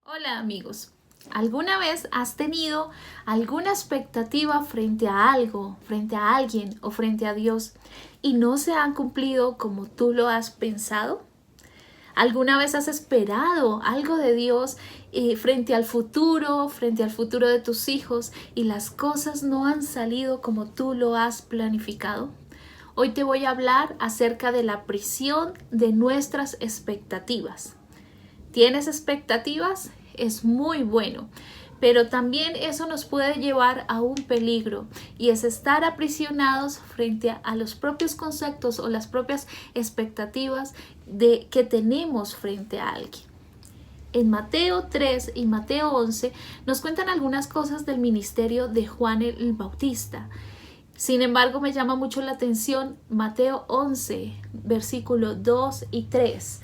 Hola amigos, ¿alguna vez has tenido alguna expectativa frente a algo, frente a alguien o frente a Dios y no se han cumplido como tú lo has pensado? ¿Alguna vez has esperado algo de Dios frente al futuro de tus hijos y las cosas no han salido como tú lo has planificado? Hoy te voy a hablar acerca de la prisión de nuestras expectativas. ¿Tienes expectativas? Es muy bueno, pero también eso nos puede llevar a un peligro y es estar aprisionados frente a los propios conceptos o las propias expectativas que tenemos frente a alguien. En Mateo 3 y Mateo 11 nos cuentan algunas cosas del ministerio de Juan el Bautista. Sin embargo, me llama mucho la atención Mateo 11, versículo 2 y 3.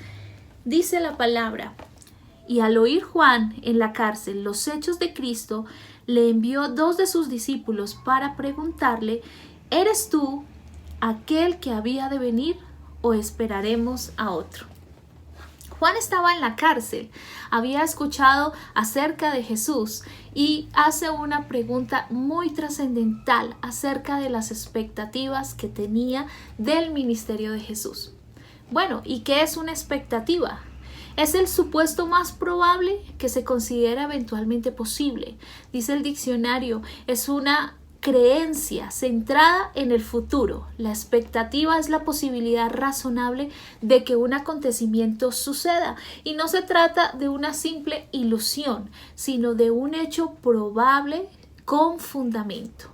Dice la palabra: y al oír Juan en la cárcel los hechos de Cristo, le envió dos de sus discípulos para preguntarle: ¿eres tú aquel que había de venir o esperaremos a otro? Juan estaba en la cárcel, había escuchado acerca de Jesús y hace una pregunta muy trascendental acerca de las expectativas que tenía del ministerio de Jesús. Bueno, ¿y qué es una expectativa? Es el supuesto más probable que se considera eventualmente posible. Dice el diccionario, es una creencia centrada en el futuro. La expectativa es la posibilidad razonable de que un acontecimiento suceda y no se trata de una simple ilusión, sino de un hecho probable con fundamento.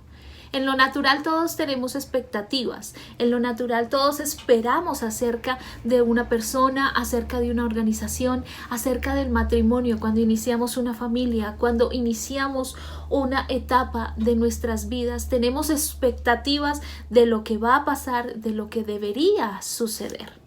En lo natural todos tenemos expectativas, en lo natural todos esperamos acerca de una persona, acerca de una organización, acerca del matrimonio, cuando iniciamos una familia, cuando iniciamos una etapa de nuestras vidas, tenemos expectativas de lo que va a pasar, de lo que debería suceder.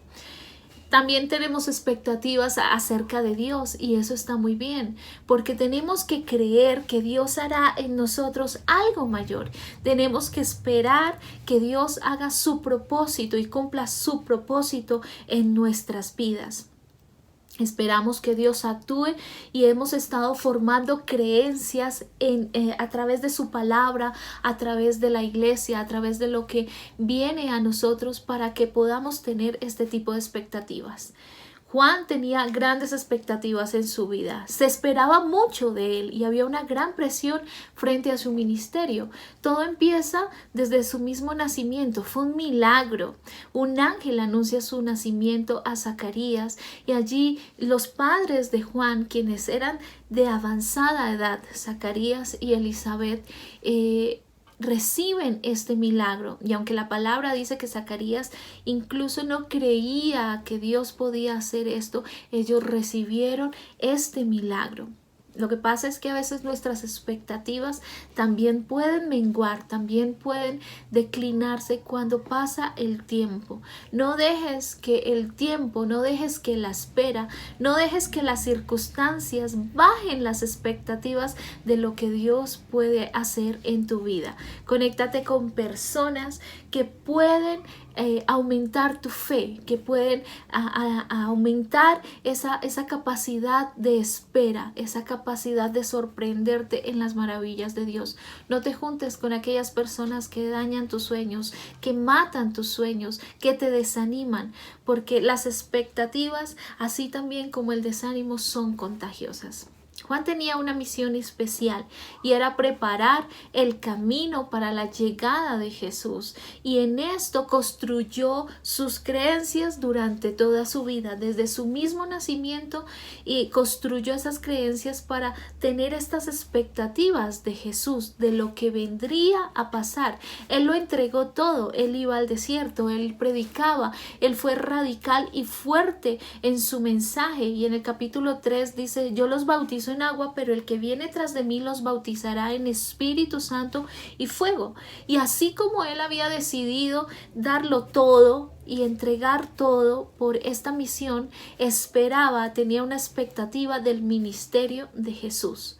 También tenemos expectativas acerca de Dios y eso está muy bien, porque tenemos que creer que Dios hará en nosotros algo mayor. Tenemos que esperar que Dios haga su propósito y cumpla su propósito en nuestras vidas. Esperamos que Dios actúe y hemos estado formando creencias a través de su palabra, a través de la iglesia, a través de lo que viene a nosotros para que podamos tener este tipo de expectativas. Juan tenía grandes expectativas en su vida, se esperaba mucho de él y había una gran presión frente a su ministerio. Todo empieza desde su mismo nacimiento, fue un milagro. Un ángel anuncia su nacimiento a Zacarías y allí los padres de Juan, quienes eran de avanzada edad, Zacarías y Elizabeth, reciben este milagro. Y aunque la palabra dice que Zacarías incluso no creía que Dios podía hacer esto, ellos recibieron este milagro. Lo que pasa es que a veces nuestras expectativas también pueden menguar, también pueden declinarse cuando pasa el tiempo. No dejes que el tiempo, no dejes que la espera, no dejes que las circunstancias bajen las expectativas de lo que Dios puede hacer en tu vida. Conéctate con personas que pueden aumentar tu fe, que pueden aumentar esa capacidad de espera, esa capacidad de sorprenderte en las maravillas de Dios. No te juntes con aquellas personas que dañan tus sueños, que matan tus sueños, que te desaniman, porque las expectativas, así también como el desánimo, son contagiosas. Juan tenía una misión especial y era preparar el camino para la llegada de Jesús, y en esto construyó sus creencias durante toda su vida, desde su mismo nacimiento, y construyó esas creencias para tener estas expectativas de Jesús, de lo que vendría a pasar. Él lo entregó todo, él iba al desierto, él predicaba, él fue radical y fuerte en su mensaje, y en el capítulo 3 dice: yo los bautizo en agua, pero el que viene tras de mí los bautizará en Espíritu Santo y fuego. Y así como él había decidido darlo todo y entregar todo por esta misión, tenía una expectativa del ministerio de Jesús.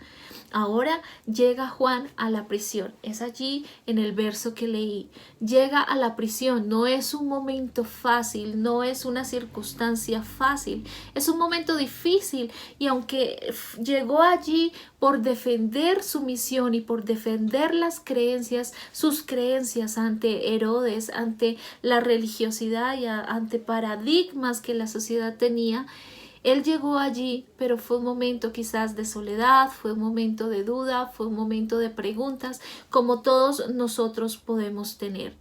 Ahora llega Juan a la prisión. Es allí en el verso que leí. Llega a la prisión. No es un momento fácil, no es una circunstancia fácil. Es un momento difícil y aunque llegó allí por defender su misión y por defender las creencias, sus creencias ante Herodes, ante la religiosidad y ante paradigmas que la sociedad tenía, él llegó allí, pero fue un momento quizás de soledad, fue un momento de duda, fue un momento de preguntas, como todos nosotros podemos tener.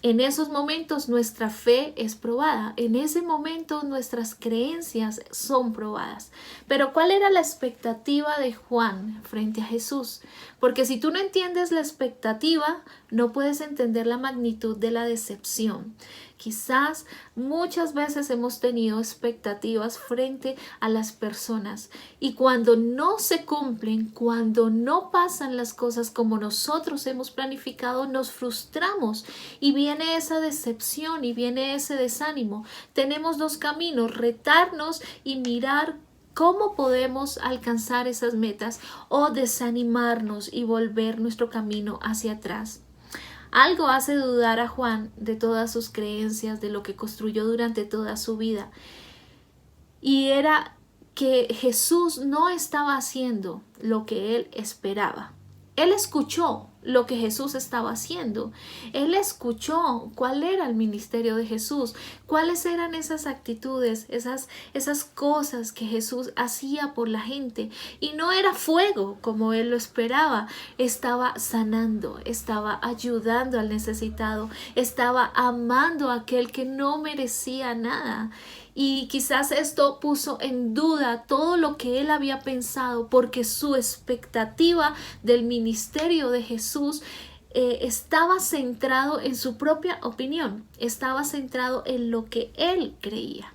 En esos momentos nuestra fe es probada, en ese momento nuestras creencias son probadas. Pero ¿cuál era la expectativa de Juan frente a Jesús? Porque si tú no entiendes la expectativa, no puedes entender la magnitud de la decepción. Quizás muchas veces hemos tenido expectativas frente a las personas y cuando no se cumplen, cuando no pasan las cosas como nosotros hemos planificado, nos frustramos y viene esa decepción y viene ese desánimo. Tenemos dos caminos, retarnos y mirar cómo podemos alcanzar esas metas o desanimarnos y volver nuestro camino hacia atrás. Algo hace dudar a Juan de todas sus creencias, de lo que construyó durante toda su vida. Y era que Jesús no estaba haciendo lo que él esperaba. Él escuchó lo que Jesús estaba haciendo. Él escuchó cuál era el ministerio de Jesús, cuáles eran esas actitudes, esas cosas que Jesús hacía por la gente. Y no era fuego como él lo esperaba. Estaba sanando, estaba ayudando al necesitado, estaba amando a aquel que no merecía nada. Y quizás esto puso en duda todo lo que él había pensado porque su expectativa del ministerio de Jesús estaba centrado en su propia opinión, estaba centrado en lo que él creía.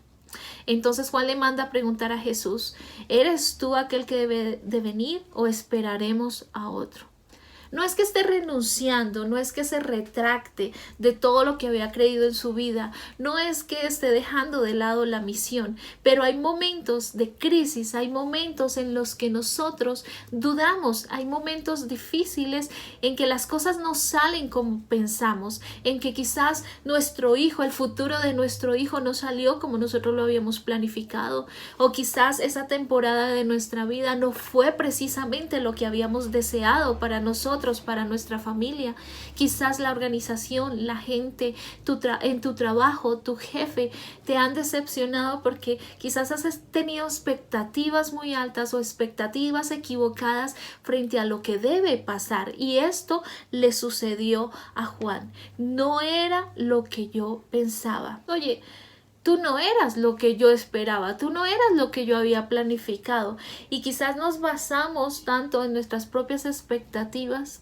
Entonces Juan le manda a preguntar a Jesús, ¿eres tú aquel que debe de venir o esperaremos a otro? No es que esté renunciando, no es que se retracte de todo lo que había creído en su vida, no es que esté dejando de lado la misión, pero hay momentos de crisis, hay momentos en los que nosotros dudamos, hay momentos difíciles en que las cosas no salen como pensamos, en que quizás nuestro hijo, el futuro de nuestro hijo no salió como nosotros lo habíamos planificado, o quizás esa temporada de nuestra vida no fue precisamente lo que habíamos deseado para nosotros, para nuestra familia. Quizás la organización, la gente, en tu trabajo, tu jefe te han decepcionado porque quizás has tenido expectativas muy altas o expectativas equivocadas frente a lo que debe pasar. Y esto le sucedió a Juan. No era lo que yo pensaba. Oye, tú no eras lo que yo esperaba, tú no eras lo que yo había planificado y quizás nos basamos tanto en nuestras propias expectativas,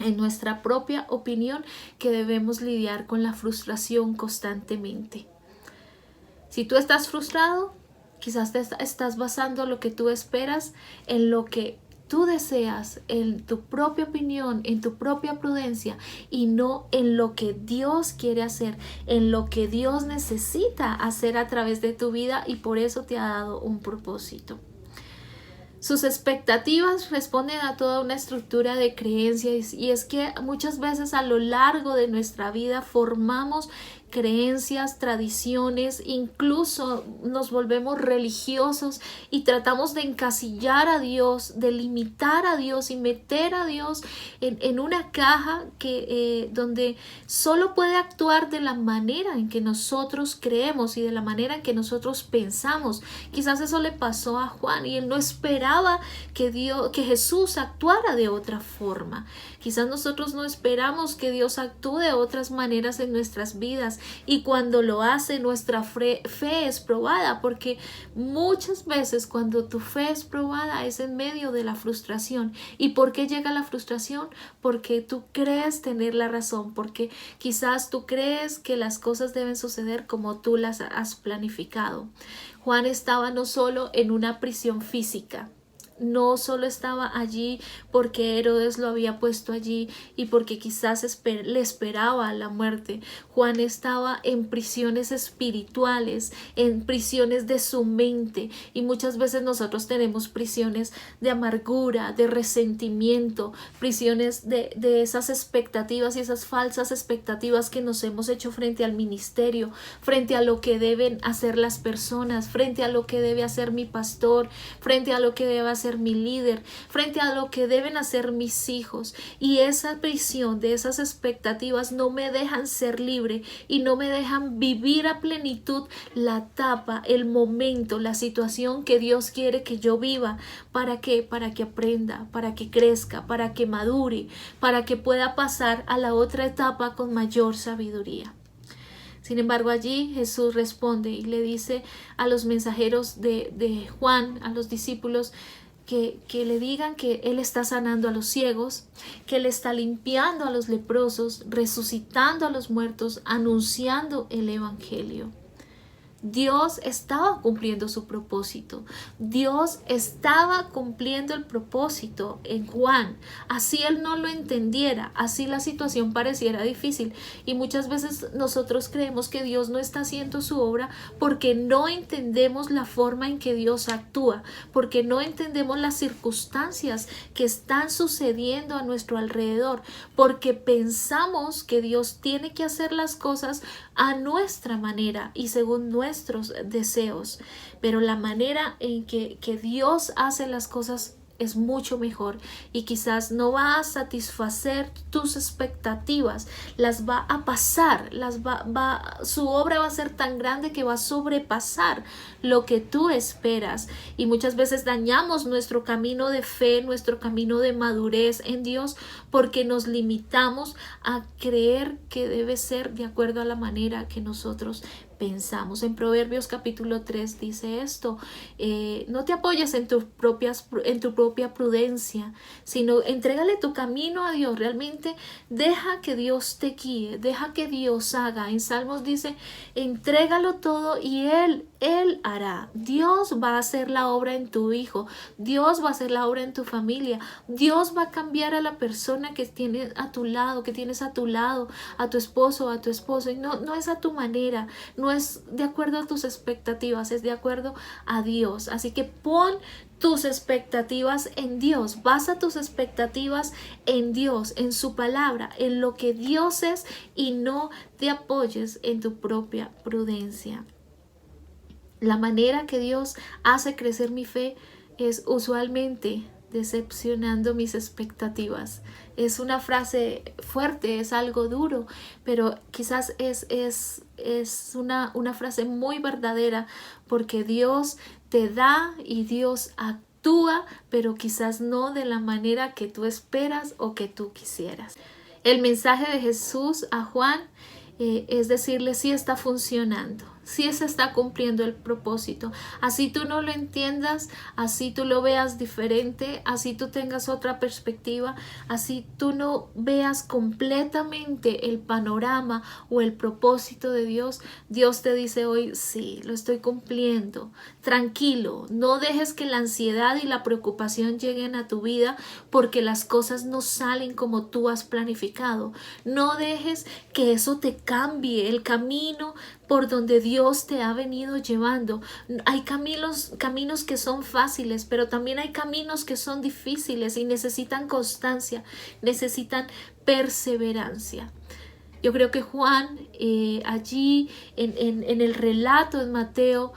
en nuestra propia opinión, que debemos lidiar con la frustración constantemente. Si tú estás frustrado, quizás te estás basando lo que tú esperas en lo que tú deseas, en tu propia opinión, en tu propia prudencia y no en lo que Dios quiere hacer, en lo que Dios necesita hacer a través de tu vida y por eso te ha dado un propósito. Sus expectativas responden a toda una estructura de creencias y es que muchas veces a lo largo de nuestra vida formamos creencias, tradiciones, incluso nos volvemos religiosos y tratamos de encasillar a Dios, de limitar a Dios y meter a Dios en una caja donde solo puede actuar de la manera en que nosotros creemos y de la manera en que nosotros pensamos. Quizás eso le pasó a Juan y él no esperaba que Jesús actuara de otra forma. Quizás nosotros no esperamos que Dios actúe de otras maneras en nuestras vidas y cuando lo hace nuestra fe es probada, porque muchas veces cuando tu fe es probada es en medio de la frustración. ¿Y por qué llega la frustración? Porque tú crees tener la razón, porque quizás tú crees que las cosas deben suceder como tú las has planificado. Juan estaba no solo en una prisión física, no solo estaba allí porque Herodes lo había puesto allí y porque quizás le esperaba la muerte. Juan estaba en prisiones espirituales, en prisiones de su mente, y muchas veces nosotros tenemos prisiones de amargura, de resentimiento, prisiones de esas expectativas y esas falsas expectativas que nos hemos hecho frente al ministerio, frente a lo que deben hacer las personas, frente a lo que debe hacer mi pastor, frente a lo que debe hacer mi líder, frente a lo que deben hacer mis hijos. Y esa prisión de esas expectativas no me dejan ser libre y no me dejan vivir a plenitud la etapa, el momento, la situación que Dios quiere que yo viva. ¿Para qué? Para que aprenda, para que crezca, para que madure, para que pueda pasar a la otra etapa con mayor sabiduría. Sin embargo, allí Jesús responde y le dice a los mensajeros de Juan, a los discípulos, que le digan que Él está sanando a los ciegos, que Él está limpiando a los leprosos, resucitando a los muertos, anunciando el Evangelio. Dios estaba cumpliendo su propósito. Dios estaba cumpliendo el propósito en Juan. Así él no lo entendiera, así la situación pareciera difícil. Y muchas veces nosotros creemos que Dios no está haciendo su obra porque no entendemos la forma en que Dios actúa, porque no entendemos las circunstancias que están sucediendo a nuestro alrededor, porque pensamos que Dios tiene que hacer las cosas a nuestra manera y según nuestros deseos, pero la manera en que Dios hace las cosas es mucho mejor y quizás no va a satisfacer tus expectativas, las va a pasar, su obra va a ser tan grande que va a sobrepasar lo que tú esperas, y muchas veces dañamos nuestro camino de fe, nuestro camino de madurez en Dios, porque nos limitamos a creer que debe ser de acuerdo a la manera que nosotros pensamos. En Proverbios capítulo 3 dice esto: no te apoyes en tu propia prudencia, sino entrégale tu camino a Dios. Realmente deja que Dios te guíe, deja que Dios haga. En Salmos dice: entrégalo todo y Él hará. Dios va a hacer la obra en tu hijo, Dios va a hacer la obra en tu familia, Dios va a cambiar a la persona que tienes a tu lado, a tu esposo, a tu esposa. Y no es a tu manera, no es de acuerdo a tus expectativas, es de acuerdo a Dios. Así que pon tus expectativas en Dios, basa tus expectativas en Dios, en su palabra, en lo que Dios es, y no te apoyes en tu propia prudencia. La manera que Dios hace crecer mi fe es usualmente decepcionando mis expectativas. Es una frase fuerte, es algo duro, pero quizás es una frase muy verdadera, porque Dios te da y Dios actúa, pero quizás no de la manera que tú esperas o que tú quisieras. El mensaje de Jesús a Juan es decirle: sí está funcionando, sí se está cumpliendo el propósito. Así tú no lo entiendas, así tú lo veas diferente, así tú tengas otra perspectiva, así tú no veas completamente el panorama o el propósito de Dios, Dios te dice hoy: sí, lo estoy cumpliendo. Tranquilo, no dejes que la ansiedad y la preocupación lleguen a tu vida porque las cosas no salen como tú has planificado. No dejes que eso te cambie el camino por donde Dios te ha venido llevando. Hay caminos que son fáciles, pero también hay caminos que son difíciles y necesitan constancia, necesitan perseverancia. Yo creo que Juan allí en el relato de Mateo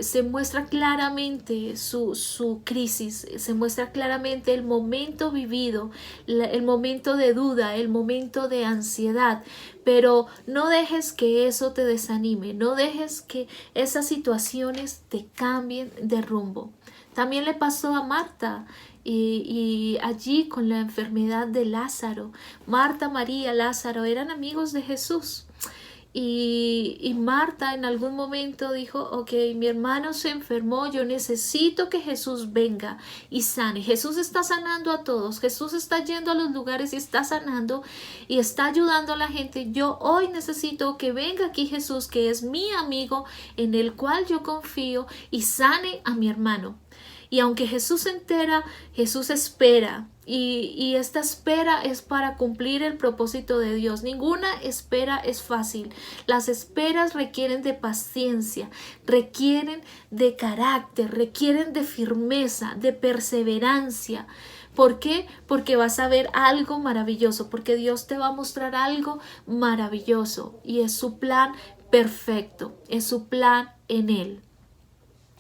se muestra claramente su crisis, se muestra claramente el momento vivido, el momento de duda, el momento de ansiedad. Pero no dejes que eso te desanime, no dejes que esas situaciones te cambien de rumbo. También le pasó a Marta y allí con la enfermedad de Lázaro. Marta, María, Lázaro eran amigos de Jesús. Y Marta en algún momento dijo: ok, mi hermano se enfermó, yo necesito que Jesús venga y sane. Jesús está sanando a todos, Jesús está yendo a los lugares y está sanando y está ayudando a la gente. Yo hoy necesito que venga aquí Jesús, que es mi amigo, en el cual yo confío, y sane a mi hermano. Y aunque Jesús se entera, Jesús espera. Y esta espera es para cumplir el propósito de Dios. Ninguna espera es fácil. Las esperas requieren de paciencia, requieren de carácter, requieren de firmeza, de perseverancia. ¿Por qué? Porque vas a ver algo maravilloso, porque Dios te va a mostrar algo maravilloso y es su plan perfecto, es su plan en Él.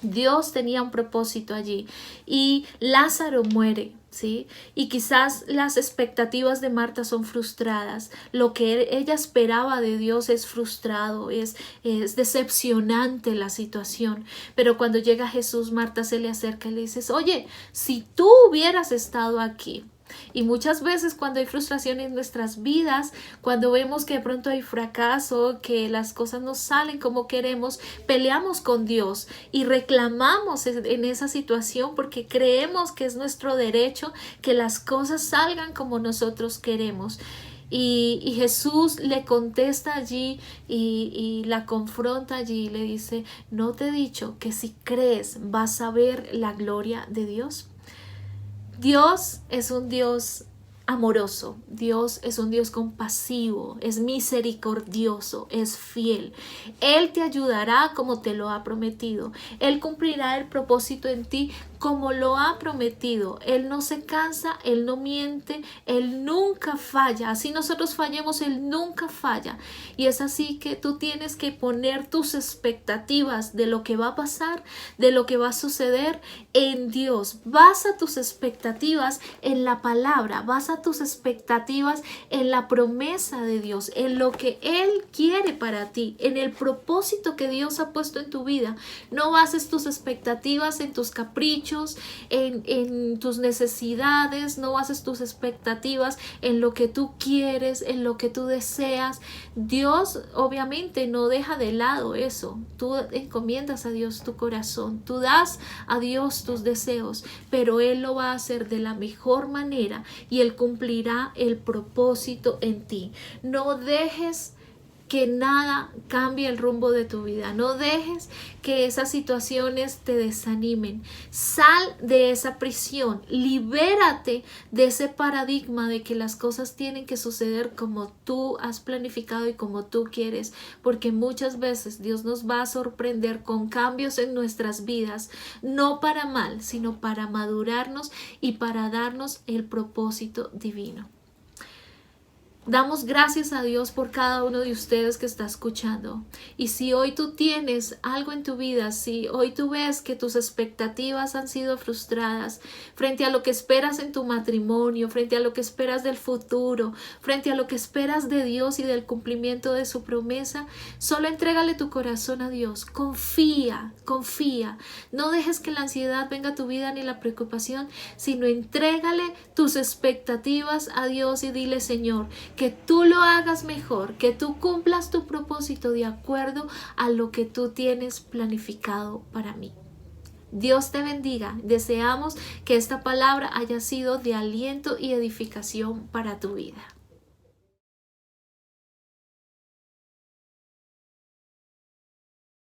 Dios tenía un propósito allí y Lázaro muere, ¿sí? Y quizás las expectativas de Marta son frustradas. Lo que ella esperaba de Dios es frustrado, es decepcionante la situación. Pero cuando llega Jesús, Marta se le acerca y le dice, oye, si tú hubieras estado aquí. Y muchas veces cuando hay frustración en nuestras vidas, cuando vemos que de pronto hay fracaso, que las cosas no salen como queremos, peleamos con Dios y reclamamos en esa situación porque creemos que es nuestro derecho que las cosas salgan como nosotros queremos. Y Jesús le contesta allí y la confronta allí y le dice, ¿no te he dicho que si crees vas a ver la gloria de Dios? Dios es un Dios amoroso, Dios es un Dios compasivo, es misericordioso, es fiel. Él te ayudará como te lo ha prometido. Él cumplirá el propósito en ti como lo ha prometido. Él no se cansa, Él no miente, Él nunca falla. Así nosotros fallemos, Él nunca falla. Y es así que tú tienes que poner tus expectativas de lo que va a pasar, de lo que va a suceder en Dios. Basa tus expectativas en la palabra, basa tus expectativas en la promesa de Dios, en lo que Él quiere para ti, en el propósito que Dios ha puesto en tu vida. No bases tus expectativas en tus caprichos, en tus necesidades, no bases tus expectativas en lo que tú quieres, en lo que tú deseas. Dios obviamente no deja de lado eso. Tú encomiendas a Dios tu corazón, tú das a Dios tus deseos, pero Él lo va a hacer de la mejor manera y Él cumplirá el propósito en ti. No dejes que nada cambie el rumbo de tu vida. No dejes que esas situaciones te desanimen. Sal de esa prisión. Libérate de ese paradigma de que las cosas tienen que suceder como tú has planificado y como tú quieres. Porque muchas veces Dios nos va a sorprender con cambios en nuestras vidas. No para mal, sino para madurarnos y para darnos el propósito divino. Damos gracias a Dios por cada uno de ustedes que está escuchando. Y si hoy tú tienes algo en tu vida, si hoy tú ves que tus expectativas han sido frustradas frente a lo que esperas en tu matrimonio, frente a lo que esperas del futuro, frente a lo que esperas de Dios y del cumplimiento de su promesa, solo entrégale tu corazón a Dios. Confía, confía. No dejes que la ansiedad venga a tu vida ni la preocupación, sino entrégale tus expectativas a Dios y dile, Señor, que tú lo hagas mejor, que tú cumplas tu propósito de acuerdo a lo que tú tienes planificado para mí. Dios te bendiga. Deseamos que esta palabra haya sido de aliento y edificación para tu vida.